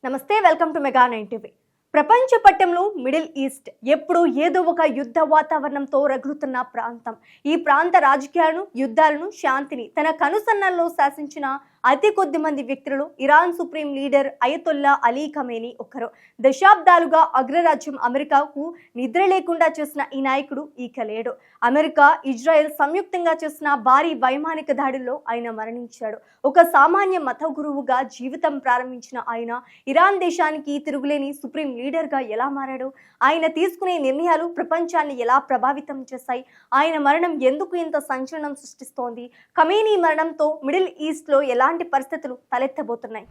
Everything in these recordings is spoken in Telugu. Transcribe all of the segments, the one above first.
నమస్తే, వెల్కమ్ టు మెగా 9 టీవీ. ప్రపంచ పట్టంలో మిడిల్ ఈస్ట్ ఎప్పుడు ఏదో ఒక యుద్ధ వాతావరణంతో రగులుతున్న ప్రాంతం. ఈ ప్రాంత రాజకీయాలను, యుద్ధాలను, శాంతిని తన కనుసన్నల్లో శాసించిన అతి కొద్ది మంది వ్యక్తులు Iran supreme leader Ayatollah Ali Khamenei ఒకరు. దశాబ్దాలుగా అగ్రరాజ్యం అమెరికాకు నిద్ర లేకుండా చేసిన ఈ నాయకుడు ఇక లేడు. అమెరికా, ఇజ్రాయెల్ సంయుక్తంగా చేసిన భారీ వైమానిక దాడుల్లో ఆయన మరణించాడు. ఒక సామాన్య మత గురువుగా జీవితం ప్రారంభించిన ఆయన ఇరాన్ దేశానికి తిరుగులేని సుప్రీం లీడర్గా ఎలా మారాడు? ఆయన తీసుకునే నిర్ణయాలు ప్రపంచాన్ని ఎలా ప్రభావితం చేశాయి? ఆయన మరణం ఎందుకు ఇంత సంచలనం సృష్టిస్తోంది? ఖమేనీ మరణంతో మిడిల్ ఈస్ట్ లో ఎలాంటి పరిస్థితులు తలెత్తబోతున్నాయి?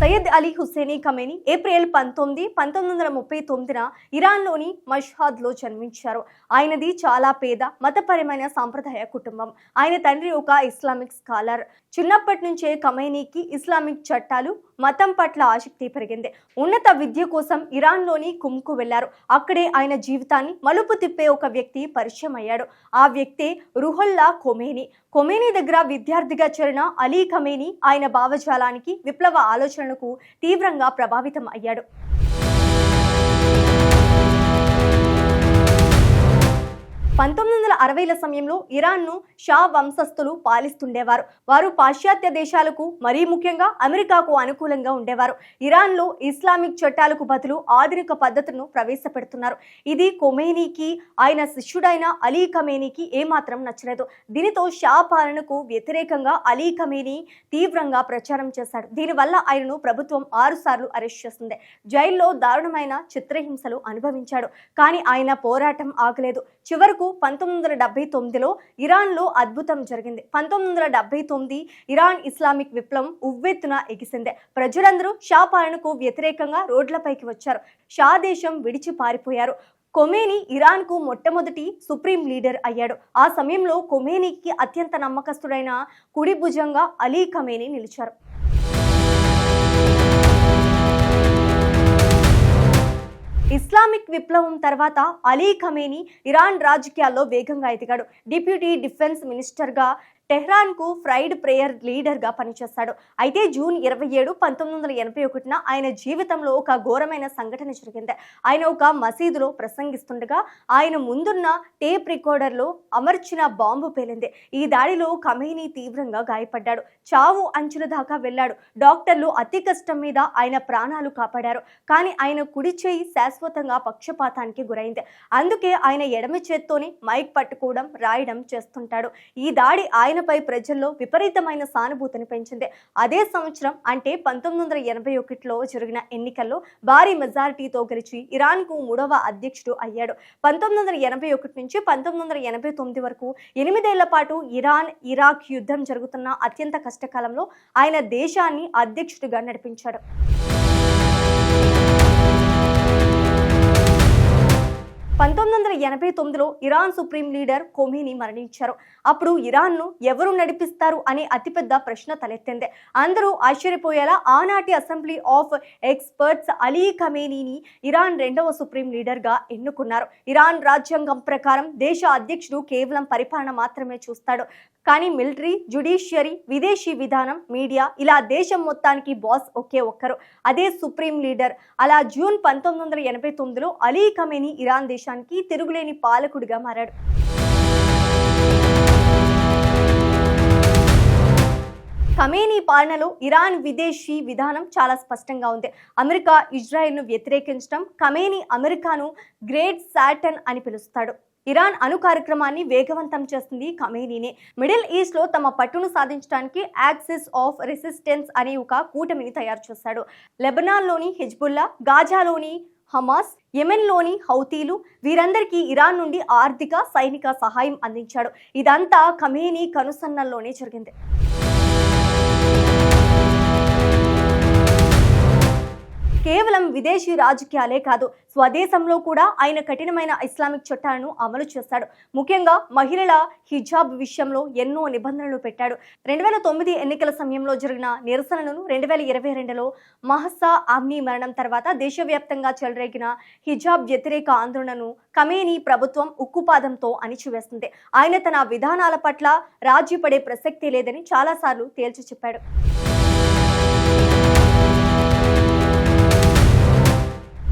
సయ్యద్ అలీ హుస్సేనీ ఖమేనీ ఏప్రిల్ 19, 1939న ఇరాన్లోని మష్హాద్లో జన్మించారు. ఆయనది చాలా పేద, మతపరమైన సాంప్రదాయ కుటుంబం. ఆయన తండ్రి ఒక ఇస్లామిక్ స్కాలర్. చిన్నప్పటి నుంచే ఖమేనీకి ఇస్లామిక్ చట్టాలు, మతం పట్ల ఆసక్తి పెరిగింది. ఉన్నత విద్య కోసం ఇరాన్లోని కుమ్కు వెళ్లారు. అక్కడే ఆయన జీవితాన్ని మలుపు తిప్పే ఒక వ్యక్తి పరిచయం అయ్యాడు. ఆ వ్యక్తే రుహుల్లా ఖొమేనీ. ఖొమేనీ దగ్గర విద్యార్థిగా చేరిన అలీ ఖమేనీ ఆయన భావజాలానికి, విప్లవ ఆలోచనలకు తీవ్రంగా ప్రభావితం అయ్యాడు. 1960ల సమయంలో ఇరాన్ను షా వంశస్థులు పాలిస్తుండేవారు. వారు పాశ్చాత్య దేశాలకు, మరీ ముఖ్యంగా అమెరికాకు అనుకూలంగా ఉండేవారు. ఇరాన్లో ఇస్లామిక్ చట్టాలకు బదులు ఆధునిక పద్ధతులను ప్రవేశపెడుతున్నారు. ఇది ఖొమేనీకి, ఆయన శిష్యుడైన అలీ ఖమేనీకి ఏమాత్రం నచ్చలేదు. దీనితో షా పాలనకు వ్యతిరేకంగా అలీ ఖమేనీ తీవ్రంగా ప్రచారం చేశాడు. దీనివల్ల ఆయనను ప్రభుత్వం 6 సార్లు అరెస్ట్ చేసింది. జైల్లో దారుణమైన చిత్రహింసలు అనుభవించాడు. కానీ ఆయన పోరాటం ఆగలేదు. చివరకు 1979లో ఇరాన్లో అద్భుతం జరిగింది. 1979 ఇరాన్ ఇస్లామిక్ విప్లవం ఉవ్వెత్తున ఎగిసింది. ప్రజలందరూ షా పాలనకు వ్యతిరేకంగా రోడ్లపైకి వచ్చారు. షా దేశం విడిచి పారిపోయారు. ఖొమేనీ ఇరాన్కు మొట్టమొదటి సుప్రీం లీడర్ అయ్యాడు. ఆ సమయంలో ఖొమేనీకి అత్యంత నమ్మకస్తుడైన కుడి భుజంగా అలీ ఖమేనీ నిలిచారు. ఇస్లామిక్ విప్లవం తర్వాత అలీ ఖమేనీ ఇరాన్ రాజకీయాల్లో వేగంగా ఎదిగాడు. డిప్యూటీ డిఫెన్స్ మినిస్టర్గా టెహ్రాన్కు ఫ్రైడ్ ప్రేయర్ లీడర్గా పనిచేశాడు. అయితే జూన్ 27, 1981న ఆయన జీవితంలో ఒక ఘోరమైన సంఘటన జరిగింది. ఆయన ఒక మసీదులో ప్రసంగిస్తుండగా ఆయన ముందున్న టేప్ రికార్డర్లో అమర్చిన బాంబు పేలింది. ఈ దాడిలో ఖమేనీ తీవ్రంగా గాయపడ్డాడు. చావు అంచుల దాకా వెళ్లాడు. డాక్టర్లు అతి కష్టం మీద ఆయన ప్రాణాలు కాపాడారు. కానీ ఆయన కుడి చేయి శాశ్వతంగా పక్షపాతానికి గురైంది. అందుకే ఆయన ఎడమ చేత్తోనే మైక్ పట్టుకోవడం, రాయడం చేస్తుంటాడు. ఈ దాడి ఆయనపై ప్రజల్లో విపరీతమైన సానుభూతిని పెంచింది. అదే సంవత్సరం అంటే 1981లో జరిగిన ఎన్నికల్లో భారీ మెజారిటీతో గెలిచి ఇరాన్కు 3వ అధ్యక్షుడు అయ్యాడు. 1981 నుంచి 1989 వరకు 8 ఏళ్ల పాటు ఇరాన్ ఇరాక్ యుద్ధం జరుగుతున్న అత్యంత కష్టకాలంలో ఆయన దేశాన్ని అధ్యక్షుడిగా నడిపించాడు. 1989లో ఇరాన్ సుప్రీం లీడర్ ఖొమేనీ మరణించారు. అప్పుడు ఇరాన్ను ఎవరు నడిపిస్తారు అనే అతిపెద్ద ప్రశ్న తలెత్తింది. అందరూ ఆశ్చర్యపోయేలా ఆనాటి అసెంబ్లీ ఆఫ్ ఎక్స్పర్ట్స్ అలీ ఖమేనీని ఇరాన్ 2వ సుప్రీం లీడర్గా ఎన్నుకున్నారు. ఇరాన్ రాజ్యాంగం ప్రకారం దేశ అధ్యక్షుడు కేవలం పరిపాలన మాత్రమే చూస్తాడు. కానీ మిలిటరీ, జ్యుడిషియరీ, విదేశీ విధానం, మీడియా, ఇలా దేశం మొత్తానికి బాస్ ఒకే ఒక్కరు, అదే సుప్రీం లీడర్. అలా జూన్ 1989లో అలీ ఖమేనీ ఇరాన్ దేశానికి తిరుగులేని పాలకుడిగా మారాడు. ఖమేనీ పాలనలో ఇరాన్ విదేశీ విధానం చాలా స్పష్టంగా ఉంది. అమెరికా, ఇజ్రాయెల్ను వ్యతిరేకించడం, ఖమేనీ అమెరికాను గ్రేట్ సాటన్ అని పిలుస్తాడు. ఇరాన్ అణు కార్యక్రమాన్ని వేగవంతం చేస్తుంది ఖమేనీనే. మిడిల్ ఈస్ట్ లో తమ పట్టును సాధించడానికి యాక్సిస్ ఆఫ్ రెసిస్టెన్స్ అనే ఒక కూటమిని తయారు చేశాడు. లెబనాన్లోని హిజ్బుల్లా, గాజాలోని హమాస్, యెమెన్లోని హౌతీలు, వీరందరికీ ఇరాన్ నుండి ఆర్థిక, సైనిక సహాయం అందించాడు. ఇదంతా ఖమేనీ కనుసన్నల్లోనే జరిగింది. కేవలం విదేశీ రాజకీయాలే కాదు, స్వదేశంలో కూడా ఆయన కఠినమైన ఇస్లామిక్ చట్టాలను అమలు చేశాడు. ముఖ్యంగా మహిళల హిజాబ్ విషయంలో ఎన్నో నిబంధనలు పెట్టాడు. 2009 ఎన్నికల సమయంలో జరిగిన నిరసనలను 2022లో మహసా అమ్నీ మరణం తర్వాత దేశవ్యాప్తంగా చెలరేగిన హిజాబ్ వ్యతిరేక ఆందోళనను ఖమేనీ ప్రభుత్వం ఉక్కుపాదంతో అణిచివేస్తుంది. ఆయన తన విధానాల పట్ల రాజీ పడే ప్రసక్తి లేదని చాలాసార్లు తేల్చి చెప్పాడు.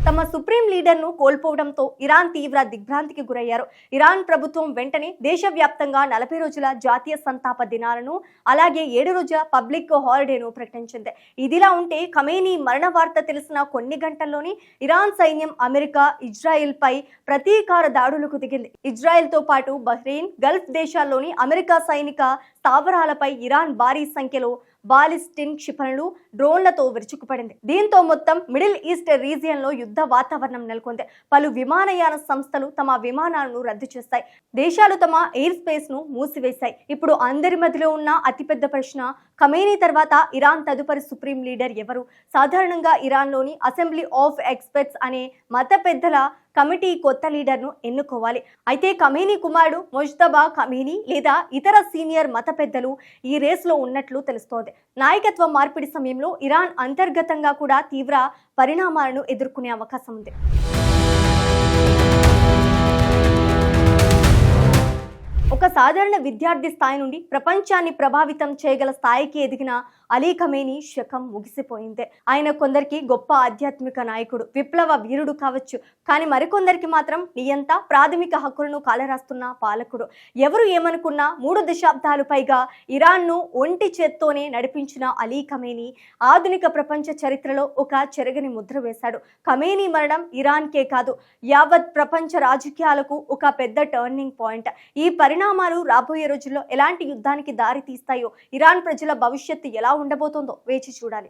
తమ సుప్రీం లీడర్ను కోల్పోవడంతో ఇరాన్ తీవ్ర దిగ్భ్రాంతికి గురయ్యారు. ఇరాన్ ప్రభుత్వం వెంటనే దేశవ్యాప్తంగా 40 రోజుల జాతీయ సంతాప దినాలను, అలాగే 7 రోజుల పబ్లిక్ హాలిడేను ప్రకటించింది. ఇదిలా ఉంటే ఖమేనీ మరణ వార్త తెలిసిన కొన్ని గంటల్లోనే ఇరాన్ సైన్యం అమెరికా, ఇజ్రాయెల్ పై ప్రతీకార దాడులకు దిగింది. ఇజ్రాయెల్తో పాటు బహ్రెయిన్, గల్ఫ్ దేశాల్లోని అమెరికా సైనిక స్థావరాలపై ఇరాన్ భారీ సంఖ్యలో బాలిస్టిక్ క్షిపణులు, డ్రోన్లతో విరుచుకుపడింది. దీంతో మొత్తం మిడిల్ ఈస్ట్ రీజియన్ లో యుద్ధ వాతావరణం నెలకొంది. పలు విమానయాన సంస్థలు తమ విమానాలను రద్దు చేస్తాయి. దేశాలు తమ ఎయిర్ స్పేస్ ను మూసివేశాయి. ఇప్పుడు అందరి మధ్యలో ఉన్న అతిపెద్ద ప్రశ్న, ఖమేనీ తర్వాత ఇరాన్ తదుపరి సుప్రీం లీడర్ ఎవరు? సాధారణంగా ఇరాన్లోని అసెంబ్లీ ఆఫ్ ఎక్స్పర్ట్స్ అనే మత పెద్దల కమిటీ కొత్త లీడర్ను ఎన్నుకోవాలి. అయితే ఖమేనీ కుమారుడు ముజ్తబా ఖమేనీ లేదా ఇతర సీనియర్ మత పెద్దలు ఈ రేసులో ఉన్నట్లు తెలుస్తోంది. నాయకత్వ మార్పిడి సమయంలో ఇరాన్ అంతర్గతంగా కూడా తీవ్ర పరిణామాలను ఎదుర్కొనే అవకాశం ఉంది. ఒక సాధారణ విద్యార్థి స్థాయి నుండి ప్రపంచాన్ని ప్రభావితం చేయగల స్థాయికి ఎదిగిన అలీ ఖమేనీ శకం ముగిసిపోయింది. ఆయన కొందరికి గొప్ప ఆధ్యాత్మిక నాయకుడు, విప్లవ వీరుడు కావచ్చు, కానీ మరికొందరికి మాత్రం నియంత, ప్రాథమిక హక్కులను కాలరాస్తున్న పాలకుడు. ఎవరు ఏమనుకున్నా 3 దశాబ్దాలు పైగా ఇరాన్ను ఒంటి చేత్తోనే నడిపించిన అలీ ఖమేనీ ఆధునిక ప్రపంచ చరిత్రలో ఒక చెరగని ముద్ర వేశాడు. ఖమేనీ మరణం ఇరాన్కే కాదు, యావత్ ప్రపంచ రాజకీయాలకు ఒక పెద్ద టర్నింగ్ పాయింట్. ఈ పరిణామాలు రాబోయే రోజుల్లో ఎలాంటి యుద్ధానికి దారి తీస్తాయో, ఇరాన్ ప్రజల భవిష్యత్తు ఎలా ఉండబోతోందో వేచి చూడాలి.